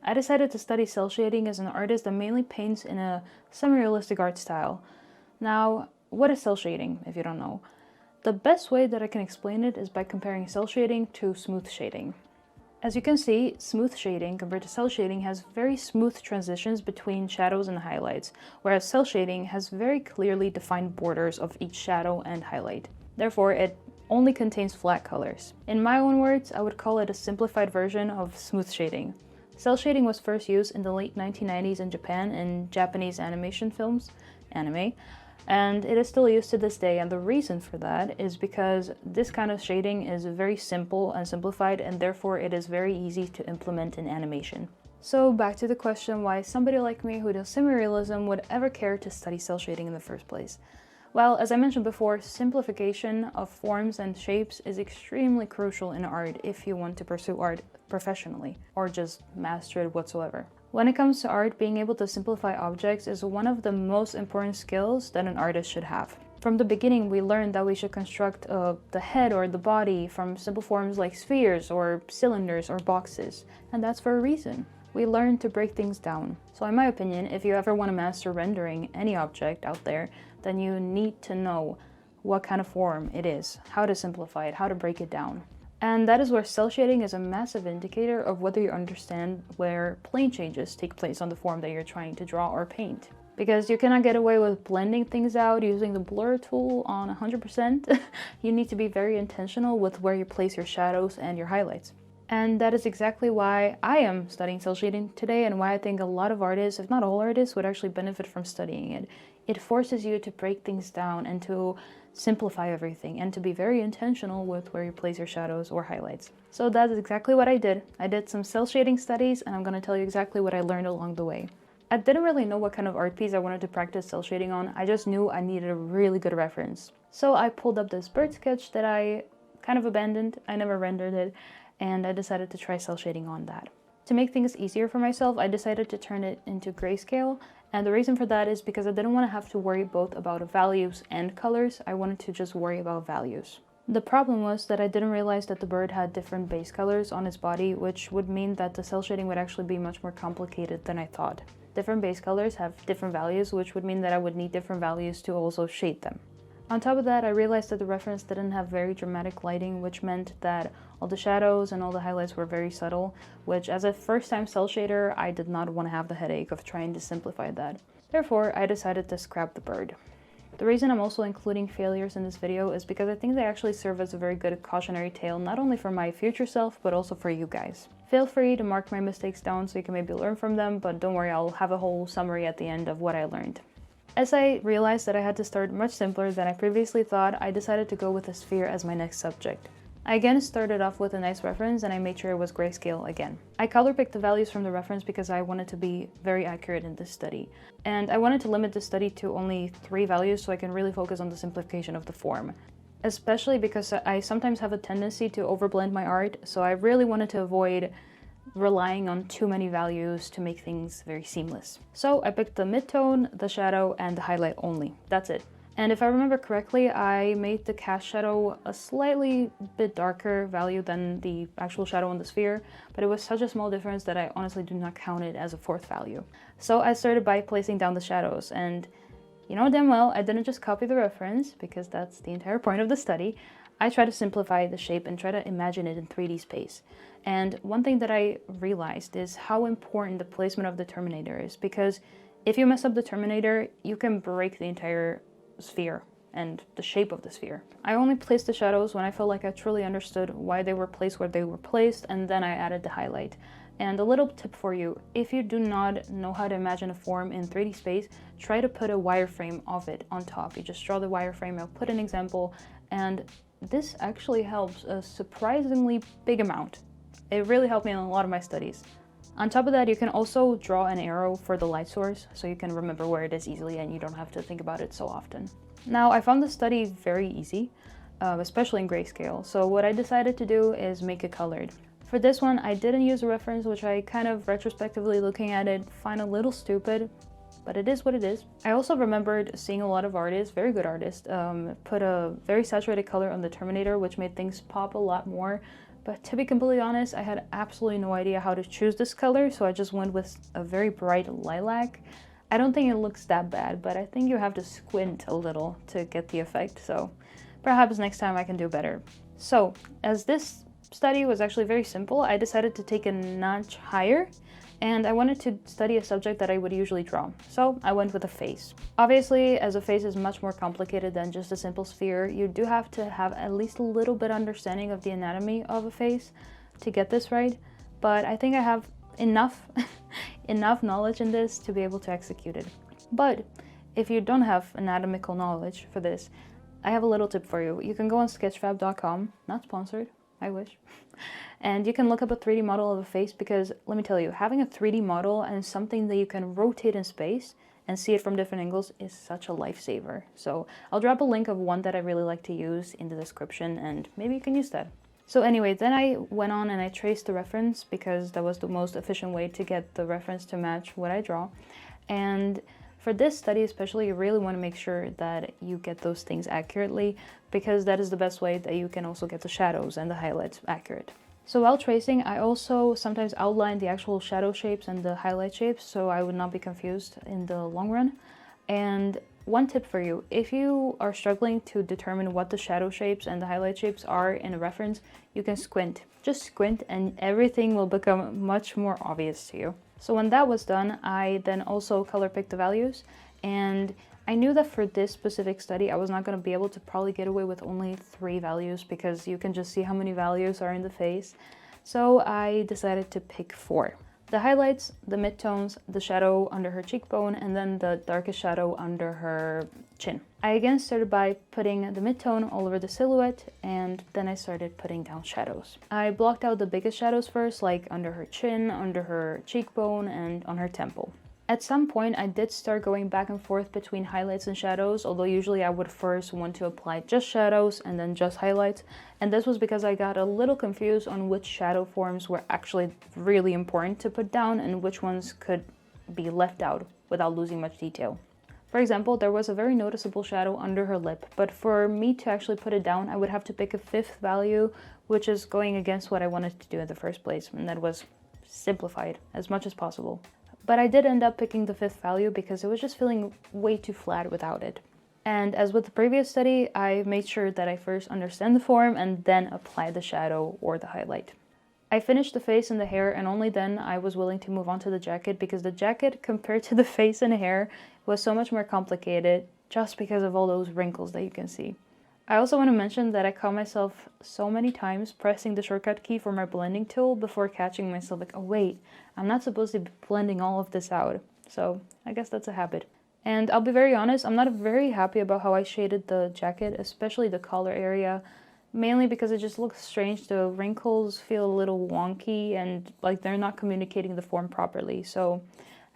I decided to study cel shading as an artist that mainly paints in a semi-realistic art style. Now, what is cel shading, if you don't know? The best way that I can explain it is by comparing cel shading to smooth shading. As you can see, smooth shading compared to cel shading has very smooth transitions between shadows and highlights, whereas cel shading has very clearly defined borders of each shadow and highlight. Therefore, it only contains flat colors. In my own words, I would call it a simplified version of smooth shading. Cel shading was first used in the late 1990s in Japan in Japanese animation films, anime, and it is still used to this day, and the reason for that is because this kind of shading is very simple and simplified, and therefore it is very easy to implement in animation. So back to the question why somebody like me who does semi-realism would ever care to study cel shading in the first place. Well, as I mentioned before, simplification of forms and shapes is extremely crucial in art if you want to pursue art professionally, or just master it whatsoever. When it comes to art, being able to simplify objects is one of the most important skills that an artist should have. From the beginning, we learned that we should construct the head or the body from simple forms like spheres or cylinders or boxes, and that's for a reason. We learn to break things down. So in my opinion, if you ever want to master rendering any object out there, then you need to know what kind of form it is, how to simplify it, how to break it down. And that is where cel shading is a massive indicator of whether you understand where plane changes take place on the form that you're trying to draw or paint. Because you cannot get away with blending things out using the blur tool on 100%. You need to be very intentional with where you place your shadows and your highlights. And that is exactly why I am studying cel shading today, and why I think a lot of artists, if not all artists, would actually benefit from studying it. It forces you to break things down and to simplify everything, and to be very intentional with where you place your shadows or highlights. So that is exactly what I did. I did some cel shading studies, and I'm going to tell you exactly what I learned along the way. I didn't really know what kind of art piece I wanted to practice cel shading on. I just knew I needed a really good reference. So I pulled up this bird sketch that I kind of abandoned. I never rendered it, and I decided to try cel shading on that. To make things easier for myself, I decided to turn it into grayscale, and the reason for that is because I didn't want to have to worry both about values and colors. I wanted to just worry about values. The problem was that I didn't realize that the bird had different base colors on its body, which would mean that the cel shading would actually be much more complicated than I thought. Different base colors have different values, which would mean that I would need different values to also shade them. On top of that, I realized that the reference didn't have very dramatic lighting, which meant that all the shadows and all the highlights were very subtle, which as a first-time cel shader, I did not want to have the headache of trying to simplify that. Therefore, I decided to scrap the bird. The reason I'm also including failures in this video is because I think they actually serve as a very good cautionary tale, not only for my future self, but also for you guys. Feel free to mark my mistakes down so you can maybe learn from them, but don't worry, I'll have a whole summary at the end of what I learned. As I realized that I had to start much simpler than I previously thought, I decided to go with a sphere as my next subject. I again started off with a nice reference, and I made sure it was grayscale again. I color picked the values from the reference because I wanted to be very accurate in this study. And I wanted to limit the study to only 3 values so I can really focus on the simplification of the form. Especially because I sometimes have a tendency to overblend my art, so I really wanted to avoid relying on too many values to make things very seamless. So I picked the midtone, the shadow, and the highlight only. That's it. And if I remember correctly, I made the cast shadow a slightly bit darker value than the actual shadow on the sphere, but it was such a small difference that I honestly do not count it as a 4th value. So I started by placing down the shadows, and you know damn well I didn't just copy the reference, because that's the entire point of the study. I try to simplify the shape and try to imagine it in 3D space. And one thing that I realized is how important the placement of the Terminator is, because if you mess up the Terminator, you can break the entire sphere and the shape of the sphere. I only placed the shadows when I felt like I truly understood why they were placed where they were placed, and then I added the highlight. And a little tip for you, if you do not know how to imagine a form in 3D space, try to put a wireframe of it on top. You just draw the wireframe. I'll put an example, and this actually helps a surprisingly big amount. It really helped me in a lot of my studies. On top of that, you can also draw an arrow for the light source so you can remember where it is easily and you don't have to think about it so often. Now, I found the study very easy, especially in grayscale, so what I decided to do is make it colored. For this one, I didn't use a reference, which I kind of retrospectively looking at it find a little stupid, but it is what it is. I also remembered seeing a lot of artists, very good artists, put a very saturated color on the Terminator, which made things pop a lot more but to be completely honest, I had absolutely no idea how to choose this color, so I just went with a very bright lilac. I don't think it looks that bad, but I think you have to squint a little to get the effect, so perhaps next time I can do better. So, as this study was actually very simple, I decided to take a notch higher, and I wanted to study a subject that I would usually draw. So I went with a face. Obviously, as a face is much more complicated than just a simple sphere, you do have to have at least a little bit understanding of the anatomy of a face to get this right, but I think I have enough enough knowledge in this to be able to execute it. But if you don't have anatomical knowledge for this, I have a little tip for you. You can go on SKETCHFAB.com, not sponsored, I wish. And you can look up a 3D model of a face, because let me tell you, having a 3D model and something that you can rotate in space and see it from different angles is such a lifesaver. So I'll drop a link of one that I really like to use in the description, and maybe you can use that. So anyway, then I went on and I traced the reference, because that was the most efficient way to get the reference to match what I draw. And for this study especially, you really want to make sure that you get those things accurately, because that is the best way that you can also get the shadows and the highlights accurate. So while tracing, I also sometimes outline the actual shadow shapes and the highlight shapes, so I would not be confused in the long run. And one tip for you, if you are struggling to determine what the shadow shapes and the highlight shapes are in a reference, you can squint. Just squint and everything will become much more obvious to you. So when that was done, I then also color picked the values, and I knew that for this specific study, I was not going to be able to probably get away with only 3 values, because you can just see how many values are in the face. So I decided to pick 4. The highlights, the midtones, the shadow under her cheekbone, and then the darkest shadow under her chin. I again started by putting the midtone all over the silhouette, and then I started putting down shadows. I blocked out the biggest shadows first, like under her chin, under her cheekbone, and on her temple. At some point, I did start going back and forth between highlights and shadows, although usually I would first want to apply just shadows and then just highlights. And this was because I got a little confused on which shadow forms were actually really important to put down and which ones could be left out without losing much detail. For example, there was a very noticeable shadow under her lip, but for me to actually put it down, I would have to pick a 5th value, which is going against what I wanted to do in the first place, and that was simplified as much as possible. But I did end up picking the 5th value because it was just feeling way too flat without it. And as with the previous study, I made sure that I first understand the form and then apply the shadow or the highlight. I finished the face and the hair, and only then I was willing to move on to the jacket, because the jacket compared to the face and hair was so much more complicated just because of all those wrinkles that you can see. I also want to mention that I caught myself so many times pressing the shortcut key for my blending tool before catching myself like, oh wait, I'm not supposed to be blending all of this out. So I guess that's a habit. And I'll be very honest, I'm not very happy about how I shaded the jacket, especially the collar area, mainly because it just looks strange. The wrinkles feel a little wonky and like they're not communicating the form properly. So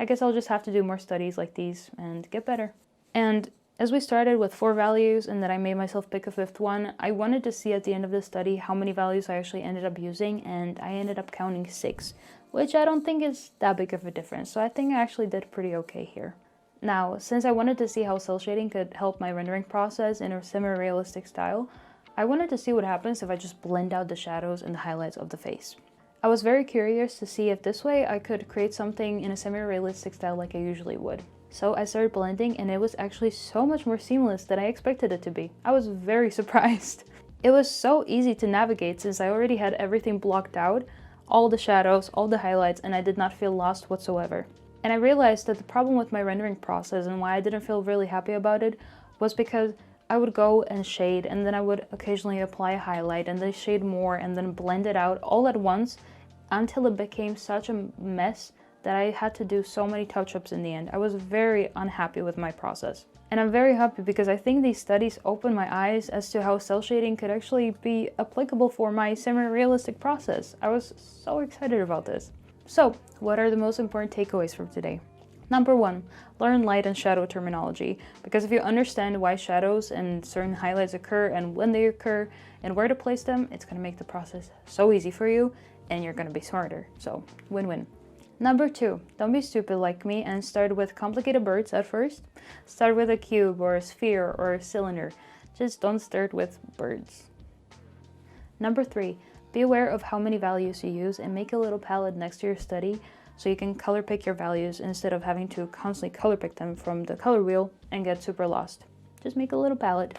I guess I'll just have to do more studies like these and get better. And as we started with 4 values and then I made myself pick a 5th one, I wanted to see at the end of the study how many values I actually ended up using, and I ended up counting 6, which I don't think is that big of a difference, so I think I actually did pretty okay here. Now, since I wanted to see how cel shading could help my rendering process in a semi-realistic style, I wanted to see what happens if I just blend out the shadows and the highlights of the face. I was very curious to see if this way I could create something in a semi-realistic style like I usually would. So I started blending, and it was actually so much more seamless than I expected it to be. I was very surprised. It was so easy to navigate since I already had everything blocked out, all the shadows, all the highlights, and I did not feel lost whatsoever. And I realized that the problem with my rendering process and why I didn't feel really happy about it was because I would go and shade, and then I would occasionally apply a highlight and then shade more and then blend it out all at once until it became such a mess that I had to do so many touch-ups in the end. I was very unhappy with my process. And I'm very happy because I think these studies opened my eyes as to how cel shading could actually be applicable for my semi-realistic process. I was so excited about this. So, what are the most important takeaways from today? Number 1, learn light and shadow terminology, because if you understand why shadows and certain highlights occur and when they occur and where to place them, it's going to make the process so easy for you and you're going to be smarter. So, win-win. Number 2, don't be stupid like me and start with complicated birds at first. Start with a cube or a sphere or a cylinder. Just don't start with birds. Number 3, Be aware of how many values you use and make a little palette next to your study so you can color pick your values instead of having to constantly color pick them from the color wheel and get super lost. Just make a little palette.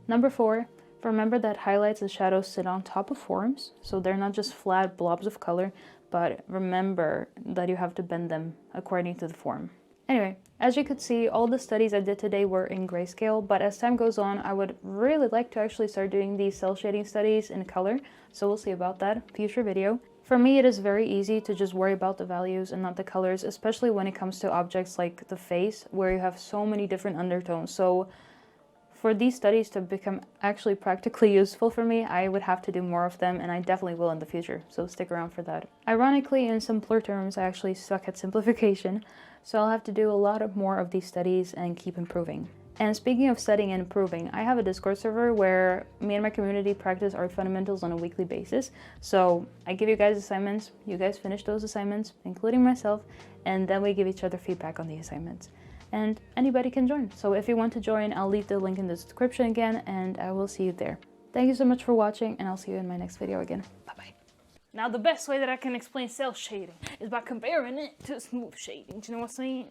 Number 4, remember that highlights and shadows sit on top of forms, so they're not just flat blobs of color, but remember that you have to bend them according to the form. Anyway, as you could see, all the studies I did today were in grayscale, but as time goes on, I would really like to actually start doing these cell shading studies in color, so we'll see about that, future video. For me, it is very easy to just worry about the values and not the colors, especially when it comes to objects like the face, where you have so many different undertones. So for these studies to become actually practically useful for me, I would have to do more of them, and I definitely will in the future, so stick around for that. Ironically, in simpler terms, I actually suck at simplification, so I'll have to do a lot more of these studies and keep improving. And speaking of studying and improving, I have a Discord server where me and my community practice art fundamentals on a weekly basis. So I give you guys assignments, you guys finish those assignments, including myself, and then we give each other feedback on the assignments. And anybody can join. So if you want to join, I'll leave the link in the description again, and I will see you there. Thank you so much for watching, and I'll see you in my next video again. Bye-bye. Now the best way that I can explain cell shading is by comparing it to smooth shading. Do you know what I'm saying?